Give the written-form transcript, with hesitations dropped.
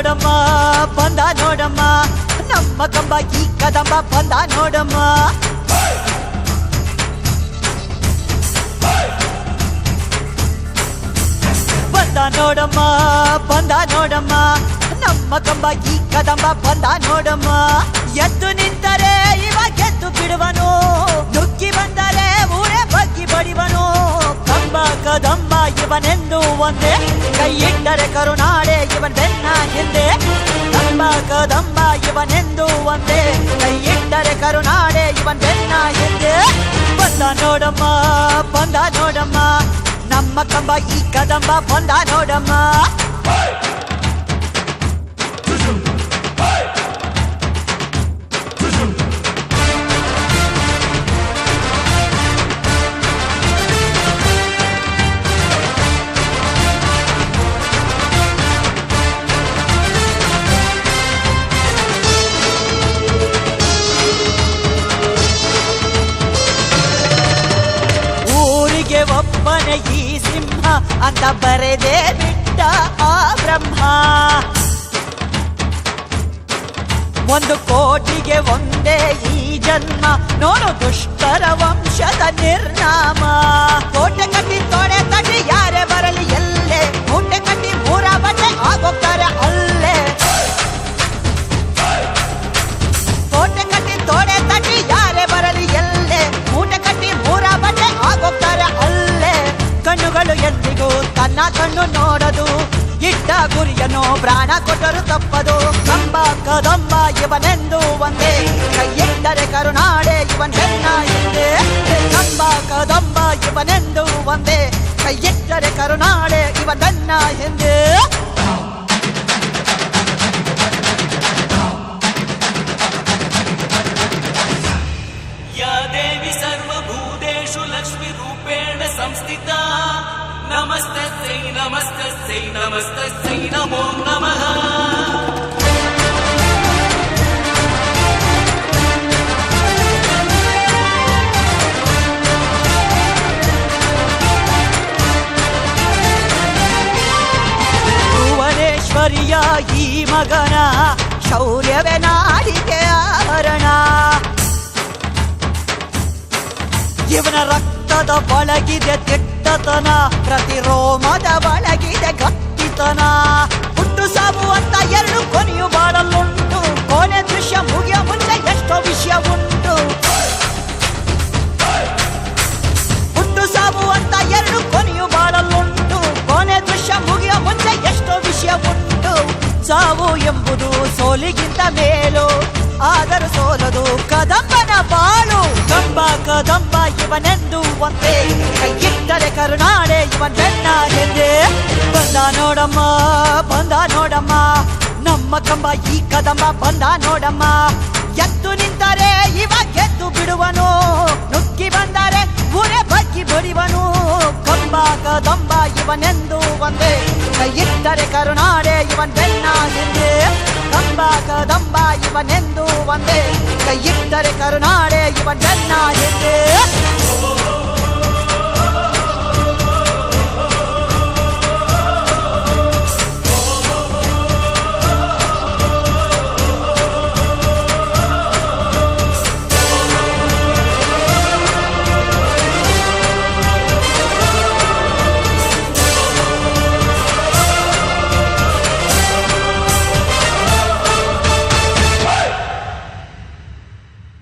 ನೋಡಮ್ಮ ಬಂದ ನೋಡಮ್ಮ ನಮ್ಮ ಕಂಬ ಈ ಕದಂಬ ಬಂದ ನೋಡಮ್ಮ ಬಂದ ನೋಡಮ್ಮ ಬಂದ ನೋಡಮ್ಮ ನಮ್ಮ ಕಂಬ ಈ ಕದಂಬ ಬಂದ ನೋಡಮ್ಮ ಎದ್ದು ನಿಂತರೆ ಇವ ಗೆದ್ದು ಬಿಡುವನು ನುಗ್ಗಿ ಬಂದರೆ ಊರೇ ಬಗ್ಗಿ ಬಡಿವನು ಕಂಬ ಕದಂಬ ಇವನೆಂದು ಒಂದೇ ಕೈ ಇಟ್ಟರೆ ಕರುನಾಡೆ ಇವನ್ ಬೆನ್ನ ಹಿಂದೆ ಕಂಬ ಕದಂಬ ಇವನೆಂದು ಒಂದೇ ಕೈ ಇಟ್ಟರೆ ಕರುನಾಡೆ ಇವನ್ ಬೆನ್ನ ಹಿಂದೆ ಬಂದ ನೋಡಮ್ಮ ಬಂದ ನೋಡಮ್ಮ ನಮ್ಮ ಕಂಬ ಈ ಕದಂಬ ಬಂದ ನೋಡಮ್ಮ ಒಬ್ಬನೇ ಈ ಸಿಂಹ ಅಂತ ಬರೆದೇ ಬಿಟ್ಟ ಆ ಬ್ರಹ್ಮ 1 ಕೋಟಿಗೆ ಒಂದೇ ಈ ಜನ್ಮ ನೋಡು ದುಷ್ಟರ ವಂಶದ ನಿರ್ನಾಮ ಕೋಟೆ ಕಟ್ಟಿ ತೊಡೆ ತಟ್ಟಿ ಯಾರೇ ಬರಲಿ ಎಲ್ಲೇ ಮೂಟೆ ಕಟ್ಟಿ ಮೂರ ಬಟ್ಟೆ ಆಗೋಗ್ತಾರೆ ಅಲ್ಲೇ ಕೋಟೆ ಕಟ್ಟಿ ತೊಡೆ ತಟ್ಟಿ ಯಾರೇ ಬರಲಿ ಎಲ್ಲೇ ಮೂಟೆ ಕಟ್ಟಿ ಮೂರ ಬಟ್ಟೆ ಆಗೋಗ್ತಾರೆ ಅಲ್ಲೇ ಕಣ್ಣುಗಳು ಎಂದಿಗೂ ತನ್ನ ಕಣ್ಣು ನೋಡದು ಇಟ್ಟ ಗುರಿಯನ್ನು ಪ್ರಾಣ ಕೊಟ್ಟರು ತಪ್ಪದು ಕಂಬ ಕದಂಬ ಇವನೆಂದು ಒಂದೇ ಕೈ ಇಟ್ಟರೆ ಕರುನಾಡೆ ಇವನ್ ಬೆನ್ನ ಹಿಂದೆ ಕಂಬ ಕದಂಬ ಇವನೆಂದು ಒಂದೇ ಕೈ ಇಟ್ಟರೆ ಕರುನಾಡೆ ಇವನ್ ಬೆನ್ನ ಹಿಂದೆ या देवी सर्वभूतेषु लक्ष्मी रूपेण संस्थिता नमस्तस्यै नमस्तस्यै नमस्तस्यै नमो नमः ಭುವನೇಶ್ವರಿಯ ಈ ಮಗನ ಶೌರ್ಯವೇ ನಾಡಿಗೆ ಆಭರಣ ಇವನ ರಕ್ತದ ಒಳಗಿದೆ ದಿಟ್ಟತನ ಪ್ರತಿ ರೋಮದ ಒಳಗಿದೆ ಗಟ್ಟಿತನ ಹುಟ್ಟು ಸಾವು ಅಂತ 2 ಕೊನೆಯು ಬಾಳಲುಂಟು ಕೊನೆ ದೃಶ್ಯ ಮುಗಿಯ ಮುಂಚೆ ಎಷ್ಟೋ ವಿಷಯ ಉಂಟು ಹುಟ್ಟು ಸಾವು ಅಂತ 2 ಕೊನೆಯು ಬಾಳಲುಂಟು ಕೊನೆ ದೃಶ್ಯ ಮುಗಿಯ ಮುಂಚೆ ಎಷ್ಟೋ ವಿಷಯ ಉಂಟು ಸಾವು ಎಂಬುದು ಸೋಲಿಗಿಂತ ಮೇಲು ಆದರೂ ಸೋಲದು ಕದಂಬನ ಬಾಳು ಕಂಬ ಕದಂಬ ಇವನೆಂದು ಒಂದೇ ಕೈ ಇಟ್ಟರೆ ಕರುನಾಡೆ ಇವನ್ ಬೆನ್ನ ಹಿಂದೆ ಬಂದ ನೋಡಮ್ಮ ಬಂದ ನೋಡಮ್ಮ ನಮ್ಮ ಕಂಬ ಈ ಕದಂಬ ಬಂದ ನೋಡಮ್ಮ ಎದ್ದು ನಿಂತರೆ ಇವ ಗೆದ್ದು ಬಿಡುವನು ನುಗ್ಗಿ ಬಂದರೆ ಊರೇ ಬಗ್ಗಿ ಬಡಿವನು ಕಂಬ ಕದಂಬ ಇವನೆಂದು ಒಂದೇ ಕೈ ಇಟ್ಟರೆ ಕರುನಾಡೆ ಇವನ್ ಬೆನ್ನ ಹಿಂದೆ ಕಂಬ ಕದಂಬ ಇವನೆಂದು ಒಂದೇ ಕೈ ಇಟ್ಟರೆ ಕರುನಾಡೆ ಇವನ್ ಬೆನ್ನ ಹಿಂದೆ